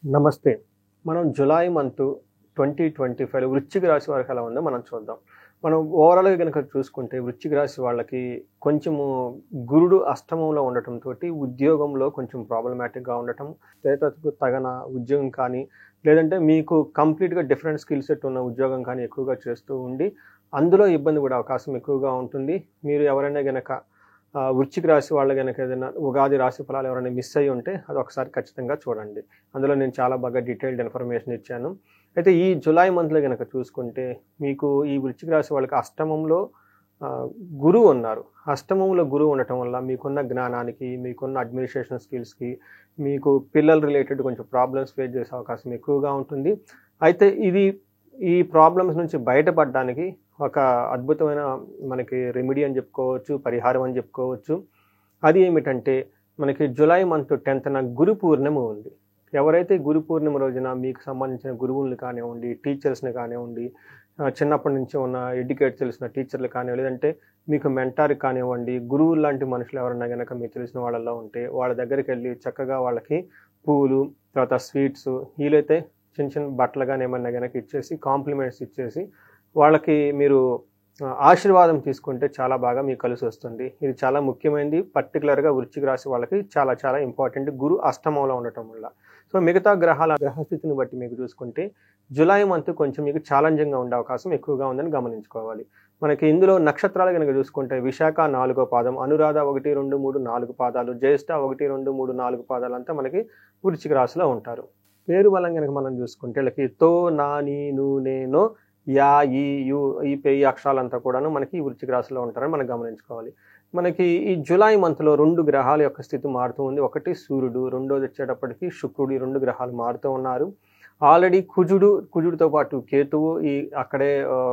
నమస్తే. మనం July month 2025 వృశ్చిక రాశి వారికి ఎలా ఉందో మనం చూద్దాం. మనం ఓవరాల్‌గా గనక చూసుకుంటే వృశ్చిక రాశి వాళ్ళకి కొంచెము గురుడు అష్టమంలో ఉండటంతోటి ఉద్యోగంలో కొంచెం ప్రాబ్లమాటిక్‌గా ఉండటం, స్టేటస్‌కు తగన ఉద్యోగం కానీ, లేదంటే మీకు కంప్లీట్‌గా డిఫరెంట్ స్కిల్ సెట్ ఉన్న ఉద్యోగం కానీ ఎక్కువగా చేస్తూ ఉండి, అందులో ఇబ్బంది పడే అవకాశం ఎక్కువగా ఉంటుంది. మీరు ఎవరైనా గనక వృశ్చిక రాశి వాళ్ళు గనక ఏదైనా ఉగాది రాశి ఫలాలు ఎవరైనా మిస్ అయ్యి ఉంటే అదొకసారి ఖచ్చితంగా చూడండి. అందులో నేను చాలా బాగా డీటెయిల్డ్ ఇన్ఫర్మేషన్ ఇచ్చాను. అయితే ఈ జులై మంత్‌లో గనక చూసుకుంటే మీకు ఈ వృశ్చిక రాశి వాళ్ళకి అష్టమంలో ఆహ్, గురువు ఉన్నారు. అష్టమంలో గురువు ఉండటం వల్ల మీకున్న జ్ఞానానికి, మీకున్న అడ్మినిస్ట్రేషన్ స్కిల్స్‌కి, మీకు పిల్లల రిలేటెడ్ కొంచెం ప్రాబ్లమ్స్ ఫేస్ చేసే అవకాశం ఎక్కువగా ఉంటుంది. అయితే ఈ ప్రాబ్లమ్స్ నుంచి బయటపడడానికి ఒక అద్భుతమైన మనకి రెమెడీ అని చెప్పుకోవచ్చు, పరిహారం అని చెప్పుకోవచ్చు. అది ఏమిటంటే మనకి జులై మంత్ 10థ్ గురు పూర్ణిమ ఉంది. ఎవరైతే గురు పూర్ణిమ రోజున మీకు సంబంధించిన గురువుల్ని కానివ్వండి, టీచర్స్‌ని కానివ్వండి, చిన్నప్పటి నుంచి ఉన్న ఎడ్యుకేట్ తెలిసిన టీచర్లు కానివ్వండి, లేదంటే మీకు మెంటార్ కానివ్వండి, గురువులు లాంటి మనుషులు ఎవరన్నా గనక మీకు తెలిసిన వాళ్ళలో ఉంటే వాళ్ళ దగ్గరికెళ్ళి చక్కగా వాళ్ళకి పూలు, తర్వాత స్వీట్సు, వీలైతే చిన్న చిన్న బట్టలు గాని ఏమన్నా గనక ఇచ్చేసి కాంప్లిమెంట్స్ ఇచ్చేసి వాళ్ళకి మీరు ఆశీర్వాదం తీసుకుంటే చాలా బాగా మీకు కలిసొస్తుంది. ఇది చాలా ముఖ్యమైనది. పర్టిక్యులర్‌గా వృశ్చిక రాశి వాళ్ళకి చాలా చాలా ఇంపార్టెంట్. గురు అష్టమంలో ఉండటం వల్ల. సో, మిగతా గ్రహస్థితిని బట్టి మీకు చూసుకుంటే జులై మంత్ కొంచెం మీకు ఛాలెంజింగ్‌గా ఉండే అవకాశం ఎక్కువగా ఉందని గమనించుకోవాలి. మనకి ఇందులో నక్షత్రాలు గనక చూసుకుంటే విశాఖ 4వ పాదం, అనురాధ 1, 2, 3, 4 పాదాలు, జ్యేష్ఠ 1, 2, 3, 4 పాదాలంతా మనకి వృశ్చిక రాశిలో ఉంటారు. పేరు బలం గనక మనం చూసుకుంటే వీళ్ళకి తో, నా, నీ, ను, నే, నో, యా, ఈ, యు ఈ అక్షరాలంతా కూడాను మనకి ఈ వృశ్చిక రాశిలో ఉంటారని మనం గమనించుకోవాలి. మనకి ఈ జులై మంత్‌లో 2 గ్రహాల యొక్క స్థితి మారుతూ ఉంది. ఒకటి సూర్యుడు, రెండోది వచ్చేటప్పటికి శుక్రుడు. ఈ 2 గ్రహాలు మారుతూ ఉన్నారు. ఆల్రెడీ కుజుడితో పాటు కేతువు అక్కడే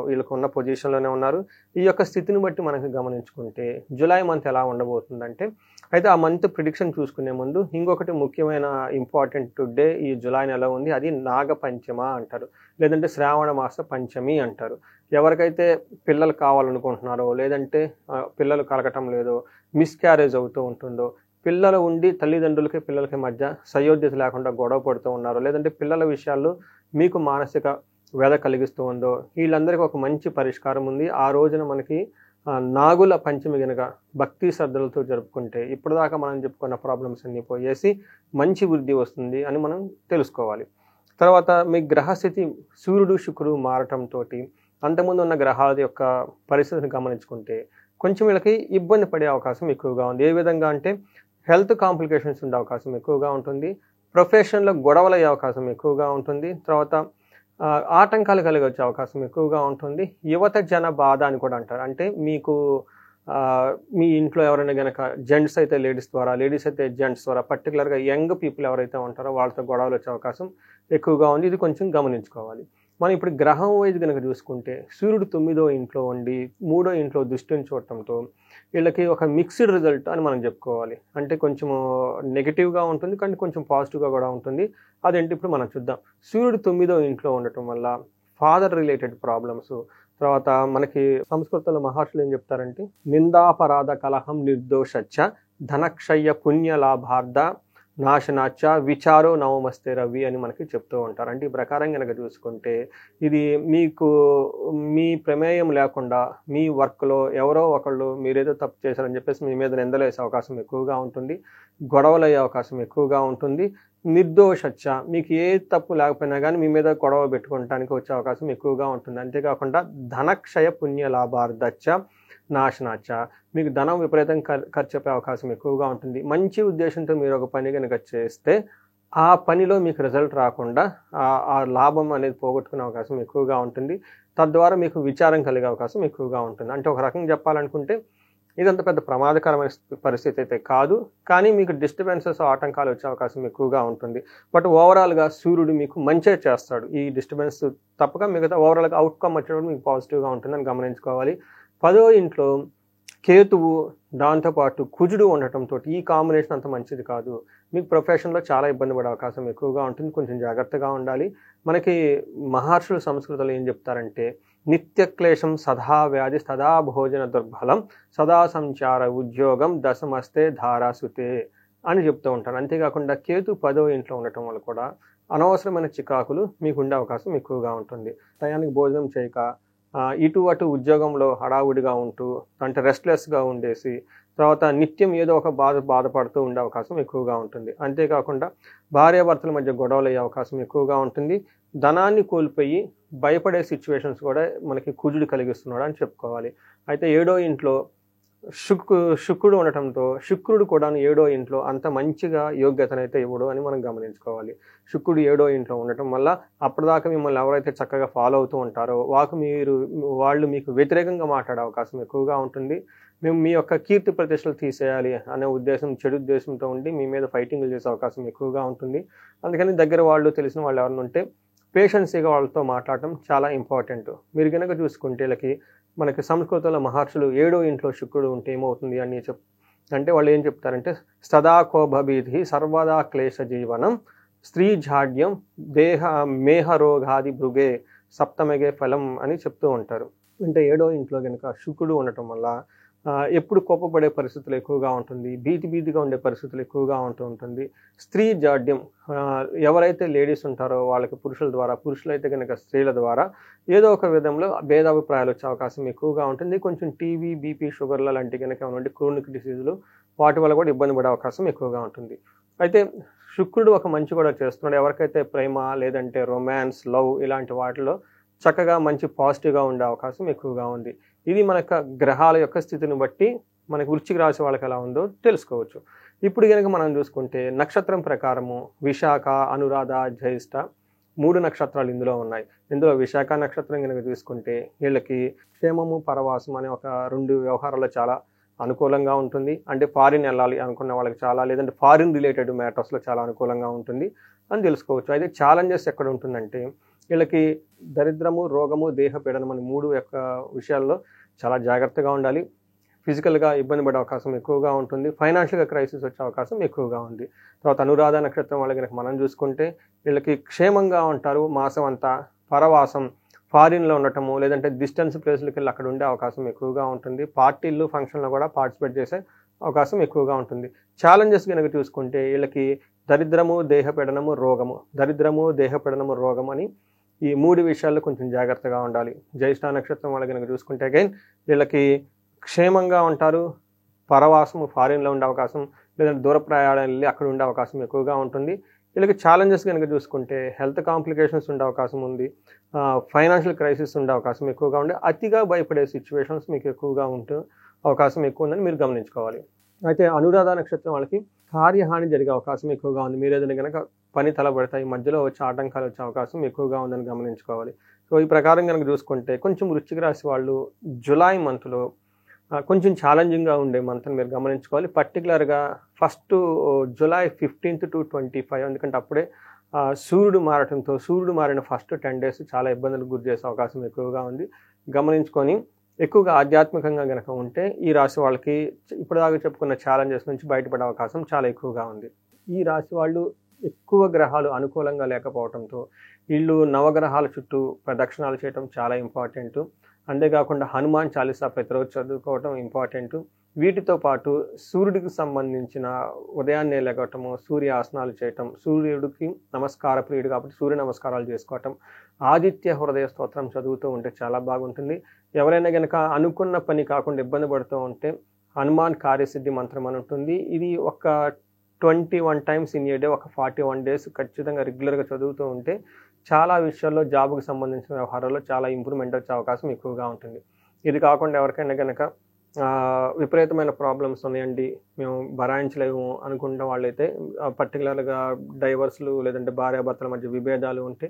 వీళ్ళకున్న పొజిషన్‌లోనే ఉన్నారు. ఈ యొక్క స్థితిని బట్టి మనకు గమనించుకుంటే జులై మంత్ ఎలా ఉండబోతుందంటే, అయితే ఆ మంత్ ప్రిడిక్షన్ చూసుకునే ముందు ఇంకొకటి ముఖ్యమైన ఇంపార్టెంట్ డే ఈ జులై నెల ఉంది. అది నాగ పంచమ అంటారు. లేదంటే శ్రావణ మాస పంచమి అంటారు. ఎవరికైతే పిల్లలు కావాలనుకుంటున్నారో, లేదంటే పిల్లలు కలగటం లేదో, మిస్‌క్యారేజ్ అవుతూ ఉంటుందో, పిల్లలు ఉండి తల్లిదండ్రులకి, పిల్లలకి మధ్య సయోధ్యత లేకుండా గొడవ పడుతూ ఉన్నారో, లేదంటే పిల్లల విషయాల్లో మీకు మానసిక వ్యధ కలిగిస్తూ ఉందో, వీళ్ళందరికీ ఒక మంచి పరిష్కారం ఉంది. ఆ రోజున మనకి నాగుల పంచమి గనక భక్తి శ్రద్ధలతో జరుపుకుంటే ఇప్పటిదాకా మనం చెప్పుకున్న ప్రాబ్లమ్స్ అన్నీ పోయేసి మంచి వృద్ధి వస్తుంది అని మనం తెలుసుకోవాలి. తర్వాత మీ గ్రహస్థితి సూర్యుడు, శుక్రుడు మారటంతోటి అంతకుముందు ఉన్న గ్రహాల యొక్క పరిస్థితిని గమనించుకుంటే కొంచెం వీళ్ళకి ఇబ్బంది పడే అవకాశం ఎక్కువగా ఉంది. ఏ విధంగా అంటే హెల్త్ కాంప్లికేషన్స్ ఉండే అవకాశం ఎక్కువగా ఉంటుంది. ప్రొఫెషన్‌లో గొడవలయ్యే అవకాశం ఎక్కువగా ఉంటుంది. తర్వాత ఆటంకాలు కలిగొచ్చే అవకాశం ఎక్కువగా ఉంటుంది. యువత జన బాధ అని కూడా అంటారు. అంటే మీకు మీ ఇంట్లో ఎవరైనా గనక జెంట్స్ అయితే లేడీస్ ద్వారా, లేడీస్ అయితే జెంట్స్ ద్వారా పర్టిక్యులర్‌గా యంగ్ పీపుల్ ఎవరైతే ఉంటారో వాళ్ళతో గొడవలొచ్చే అవకాశం ఎక్కువగా ఉంది. ఇది కొంచెం గమనించుకోవాలి. మనం ఇప్పుడు గ్రహం వైజ్ గనక చూసుకుంటే సూర్యుడు 9వ ఇంట్లో ఉండి 3వ ఇంట్లో దృష్టిని చూడటంతో వీళ్ళకి ఒక మిక్స్డ్ రిజల్ట్ అని మనం చెప్పుకోవాలి. అంటే కొంచెము నెగెటివ్‌గా ఉంటుంది. కానీ కొంచెం పాజిటివ్‌గా కూడా ఉంటుంది. అదేంటి ఇప్పుడు మనం చూద్దాం. సూర్యుడు 9వ ఇంట్లో ఉండటం వల్ల ఫాదర్ రిలేటెడ్ ప్రాబ్లమ్స్, తర్వాత మనకి సంస్కృతంలో మహర్షులు ఏం చెప్తారంటే నిందాపరాధ కలహం నిర్దోషచ్చ ధనక్షయ పుణ్య లాభార్థ నాశనాచ్చ విచారో నవమస్తే రవి అని మనకి చెప్తూ ఉంటారు. అంటే ఈ ప్రకారం కనుక చూసుకుంటే ఇది మీకు మీ ప్రమేయం లేకుండా మీ వర్క్‌లో ఎవరో ఒకళ్ళు మీరేదో తప్పు చేశారని చెప్పేసి మీ మీద నిందలేసే అవకాశం ఎక్కువగా ఉంటుంది. గొడవలయ్యే అవకాశం ఎక్కువగా ఉంటుంది. నిర్దోషచ్చ మీకు ఏ తప్పు లేకపోయినా గానీ మీ మీద గొడవ పెట్టుకోవటానికి వచ్చే అవకాశం ఎక్కువగా ఉంటుంది. అంతేకాకుండా ధనక్షయ పుణ్య లాభార్థచ్చ నాశనాచ్చ మీకు ధనం విపరీతం ఖర్చయిపోయే అవకాశం ఎక్కువగా ఉంటుంది. మంచి ఉద్దేశంతో మీరు ఒక పని గనక చేస్తే ఆ పనిలో మీకు రిజల్ట్ రాకుండా ఆ లాభం అనేది పోగొట్టుకునే అవకాశం ఎక్కువగా ఉంటుంది. తద్వారా మీకు విచారం కలిగే అవకాశం ఎక్కువగా ఉంటుంది. అంటే ఒక రకంగా చెప్పాలనుకుంటే ఇదంత పెద్ద ప్రమాదకరమైన పరిస్థితి అయితే కాదు. కానీ మీకు డిస్టర్బెన్సెస్, ఆటంకాలు వచ్చే అవకాశం ఎక్కువగా ఉంటుంది. బట్ ఓవరాల్‌గా సూర్యుడు మీకు మంచే చేస్తాడు. ఈ డిస్టర్బెన్స్ తప్పక మిగతా ఓవరాల్‌గా అవుట్‌కమ్ వచ్చేటప్పుడు మీకు పాజిటివ్‌గా ఉంటుందని గమనించుకోవాలి. 10వ ఇంట్లో కేతువు, దాంతోపాటు కుజుడు ఉండటంతోటి ఈ కాంబినేషన్ అంత మంచిది కాదు. మీకు ప్రొఫెషన్‌లో చాలా ఇబ్బంది పడే అవకాశం ఎక్కువగా ఉంటుంది. కొంచెం జాగ్రత్తగా ఉండాలి. మనకి మహర్షులు సంస్కృతంలో ఏం చెప్తారంటే నిత్య క్లేశం సదా వ్యాధి సదా భోజన దుర్బలం సదా సంచార ఉద్యోగం దశమస్తే ధారాసుతే అని చెప్తూ ఉంటారు. అంతేకాకుండా కేతు 10వ ఇంట్లో ఉండటం వల్ల కూడా అనవసరమైన చికాకులు మీకు ఉండే అవకాశం ఎక్కువగా ఉంటుంది. టయానికి భోజనం చేయక ఇటు అటు ఉద్యోగంలో హడావుడిగా ఉంటూ అంటే రెస్ట్లెస్గా ఉండేసి తర్వాత నిత్యం ఏదో ఒక బాధపడుతూ ఉండే అవకాశం ఎక్కువగా ఉంటుంది. అంతేకాకుండా భార్యాభర్తల మధ్య గొడవలు అయ్యే అవకాశం ఎక్కువగా ఉంటుంది. ధనాన్ని కోల్పోయి భయపడే సిచ్యువేషన్స్ కూడా మనకి కుజుడు కలిగిస్తున్నాడు అని చెప్పుకోవాలి. అయితే ఏడో ఇంట్లో శుక్రుడు ఉండటంతో శుక్రుడు కూడా ఏడో ఇంట్లో అంత మంచిగా యోగ్యతనైతే ఇవ్వడు అని మనం గమనించుకోవాలి. శుక్రుడు ఏడో ఇంట్లో ఉండటం వల్ల అప్పటిదాకా మిమ్మల్ని ఎవరైతే చక్కగా ఫాలో అవుతూ ఉంటారో వాళ్ళు మీకు వ్యతిరేకంగా మాట్లాడే అవకాశం ఎక్కువగా ఉంటుంది. మేము మీ యొక్క కీర్తి ప్రతిష్టలు తీసేయాలి అనే ఉద్దేశం, చెడు ఉద్దేశంతో ఉండి మీ మీద ఫైటింగ్లు చేసే అవకాశం ఎక్కువగా ఉంటుంది. అందుకని దగ్గర వాళ్ళు తెలిసిన వాళ్ళు ఎవరైనా ఉంటే పేషెన్సీగా వాళ్ళతో మాట్లాడటం చాలా ఇంపార్టెంట్. మీరు కనుక చూసుకుంటే మనకి సంస్కృతంలో మహర్షులు ఏడో ఇంట్లో శుక్రుడు ఉంటే ఏమవుతుంది అని అంటే వాళ్ళు ఏం చెప్తారంటే సదా కోభభీతి సర్వదా క్లేశ జీవనం స్త్రీ జాడ్యం దేహ మేహరోగాది భృగే సప్తమగే ఫలం అని చెప్తూ ఉంటారు. అంటే ఏడో ఇంట్లో కనుక శుక్రుడు ఉండటం వల్ల ఎప్పుడు కోపపడే పరిస్థితులు ఎక్కువగా ఉంటుంది, భీతిగా ఉండే పరిస్థితులు ఎక్కువగా ఉంటుంది. స్త్రీ జాడ్యం ఎవరైతే లేడీస్ ఉంటారో వాళ్ళకి పురుషుల ద్వారా, పురుషులైతే కనుక స్త్రీల ద్వారా ఏదో ఒక విధంలో భేదాభిప్రాయాలు వచ్చే అవకాశం ఎక్కువగా ఉంటుంది. కొంచెం టీవీ, బీపీ, షుగర్ల లాంటి కనుక ఏమైనా క్రోనిక్ డిసీజులు వాటి వల్ల కూడా ఇబ్బంది పడే అవకాశం ఎక్కువగా ఉంటుంది. అయితే శుక్రుడు ఒక మంచి కూడా చేస్తున్నాడు. ఎవరికైతే ప్రేమ లేదంటే రొమాన్స్, లవ్ ఇలాంటి వాటిలో చక్కగా మంచి పాజిటివ్గా ఉండే అవకాశం ఎక్కువగా ఉంది. ఇది మనకు గ్రహాల యొక్క స్థితిని బట్టి మనకు వృశ్చిక రాశి వాళ్ళకి ఎలా ఉందో తెలుసుకోవచ్చు. ఇప్పుడు కనుక మనం చూసుకుంటే నక్షత్రం ప్రకారము విశాఖ, అనురాధ, జ్యేష్ఠ 3 నక్షత్రాలు ఇందులో ఉన్నాయి. ఇందులో విశాఖ నక్షత్రం కనుక తీసుకుంటే వీళ్ళకి క్షేమము, పరవాసం అనే ఒక 2 వ్యవహారాల్లో చాలా అనుకూలంగా ఉంటుంది. అంటే ఫారిన్ వెళ్ళాలి అనుకున్న వాళ్ళకి చాలా, లేదంటే ఫారిన్ రిలేటెడ్ మ్యాటర్స్లో చాలా అనుకూలంగా ఉంటుంది అని తెలుసుకోవచ్చు. అయితే ఛాలెంజెస్ ఎక్కడ ఉంటుందంటే వీళ్ళకి దరిద్రము, రోగము, దేహపీడనం అని 3 యొక్క విషయాల్లో చాలా జాగ్రత్తగా ఉండాలి. ఫిజికల్గా ఇబ్బంది పడే అవకాశం ఎక్కువగా ఉంటుంది. ఫైనాన్షియల్గా క్రైసిస్ వచ్చే అవకాశం ఎక్కువగా ఉంది. తర్వాత అనురాధ నక్షత్రం వాళ్ళకి కనుక మనం చూసుకుంటే వీళ్ళకి క్షేమంగా ఉంటారు మాసం అంతా. పరవాసం ఫారిన్లో ఉండటము, లేదంటే డిస్టెన్స్ ప్లేస్లకి వెళ్ళి అక్కడ ఉండే అవకాశం ఎక్కువగా ఉంటుంది. పార్టీలు, ఫంక్షన్లో కూడా పార్టిసిపేట్ చేసే అవకాశం ఎక్కువగా ఉంటుంది. ఛాలెంజెస్ కనుక చూసుకుంటే వీళ్ళకి దరిద్రము, దేహపీడనము, రోగము, దరిద్రము, దేహపీడనము, రోగం అని ఈ 3 విషయాల్లో కొంచెం జాగ్రత్తగా ఉండాలి. జ్యేష్ఠ నక్షత్రం వాళ్ళకి కనుక చూసుకుంటే అగైన్ వీళ్ళకి క్షేమంగా ఉంటారు. పరవాసము ఫారిన్లో ఉండే అవకాశం, లేదంటే దూర ప్రయాణాలు వెళ్ళి అక్కడ ఉండే అవకాశం ఎక్కువగా ఉంటుంది. వీళ్ళకి ఛాలెంజెస్ కనుక చూసుకుంటే హెల్త్ కాంప్లికేషన్స్ ఉండే అవకాశం ఉంది. ఫైనాన్షియల్ క్రైసిస్ ఉండే అవకాశం ఎక్కువగా ఉండే, అతిగా భయపడే సిచ్యువేషన్స్ మీకు ఎక్కువగా ఉంటే అవకాశం ఎక్కువ ఉందని మీరు గమనించుకోవాలి. అయితే అనురాధ నక్షత్రం వాళ్ళకి కార్యహాని జరిగే అవకాశం ఎక్కువగా ఉంది. మీరు ఏదైనా కనుక పని తలబడతాయి, మధ్యలో వచ్చే ఆటంకాలు వచ్చే అవకాశం ఎక్కువగా ఉందని గమనించుకోవాలి. సో ఈ ప్రకారం కనుక చూసుకుంటే కొంచెం వృశ్చిక రాశి వాళ్ళు జులై మంత్లో కొంచెం ఛాలెంజింగ్గా ఉండే మంత్ అని మీరు గమనించుకోవాలి. పర్టికులర్గా ఫస్ట్ జులై 15th to 25, ఎందుకంటే అప్పుడే సూర్యుడు మారటంతో సూర్యుడు మారిన ఫస్ట్ 10 days చాలా ఇబ్బందులకు గురి చేసే అవకాశం ఎక్కువగా ఉంది. గమనించుకొని ఎక్కువగా ఆధ్యాత్మికంగా కనుక ఉంటే ఈ రాశి వాళ్ళకి ఇప్పటిదాకా చెప్పుకున్న ఛాలెంజెస్ నుంచి బయటపడే అవకాశం చాలా ఎక్కువగా ఉంది. ఈ రాశి వాళ్ళు ఎక్కువ గ్రహాలు అనుకూలంగా లేకపోవడంతో వీళ్ళు నవగ్రహాల చుట్టూ ప్రదక్షిణాలు చేయడం చాలా ఇంపార్టెంట్. అంతేకాకుండా హనుమాన్ చాలీసా ప్రతిరోజు చదువుకోవటం ఇంపార్టెంట్. వీటితో పాటు సూర్యుడికి సంబంధించిన ఉదయాన్నే లెగటము, సూర్య ఆసనాలు చేయటం, సూర్యుడికి నమస్కార ప్రియుడు కాబట్టి సూర్య నమస్కారాలు చేసుకోవటం, ఆదిత్య హృదయ స్తోత్రం చదువుతూ ఉంటే చాలా బాగుంటుంది. ఎవరైనా కనుక అనుకున్న పని కాకుండా ఇబ్బంది పడుతూ ఉంటే హనుమాన్ కార్యసిద్ధి మంత్రం అని ఉంటుంది. ఇది ఒక 21 times ఇన్ ఏ డే, ఒక 41 days ఖచ్చితంగా రెగ్యులర్గా చదువుతూ ఉంటే చాలా విషయాల్లో జాబ్కి సంబంధించిన వ్యవహారాల్లో చాలా ఇంప్రూవ్మెంట్ వచ్చే అవకాశం ఎక్కువగా ఉంటుంది. ఇది కాకుండా ఎవరికైనా కనుక విపరీతమైన ప్రాబ్లమ్స్ ఉన్నాయండి, మేము భరాయించలేము అనుకున్న వాళ్ళైతే పర్టికులర్గా డైవర్స్లు లేదంటే భార్యాభర్తల మధ్య విభేదాలు ఉంటే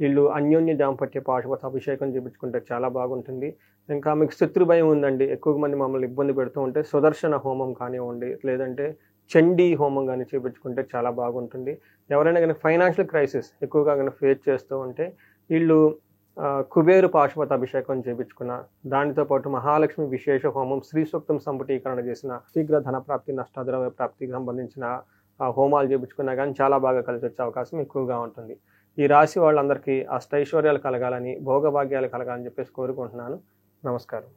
వీళ్ళు అన్యోన్య దాంపత్య పాశుపత అభిషేకం చేయించుకుంటే చాలా బాగుంటుంది. ఇంకా మీకు శత్రు భయం ఉందండి, ఎక్కువ మంది మమ్మల్ని ఇబ్బంది పెడుతూ ఉంటే సుదర్శన హోమం కానివ్వండి, లేదంటే చండీ హోమం కానీ చేయించుకుంటే చాలా బాగుంటుంది. ఎవరైనా కానీ ఫైనాన్షియల్ క్రైసిస్ ఎక్కువగా కానీ ఫేస్ చేస్తూ ఉంటే వీళ్ళు కుబేరు పాశుపత అభిషేకం చేయించుకున్న, దానితో పాటు మహాలక్ష్మి విశేష హోమం, శ్రీ సూక్తం సంపుటీకరణ చేసిన, శీఘ్ర ధన ప్రాప్తి, నష్టద్రవ్య ప్రాప్తికి సంబంధించిన హోమాలు చేయించుకున్నా కానీ చాలా బాగా కలిసి వచ్చే అవకాశం ఎక్కువగా ఉంటుంది. ఈ రాశి వాళ్ళందరికీ అష్టైశ్వర్యాలు కలగాలని, భోగభాగ్యాలు కలగాలని చెప్పేసి కోరుకుంటున్నాను. నమస్కారం.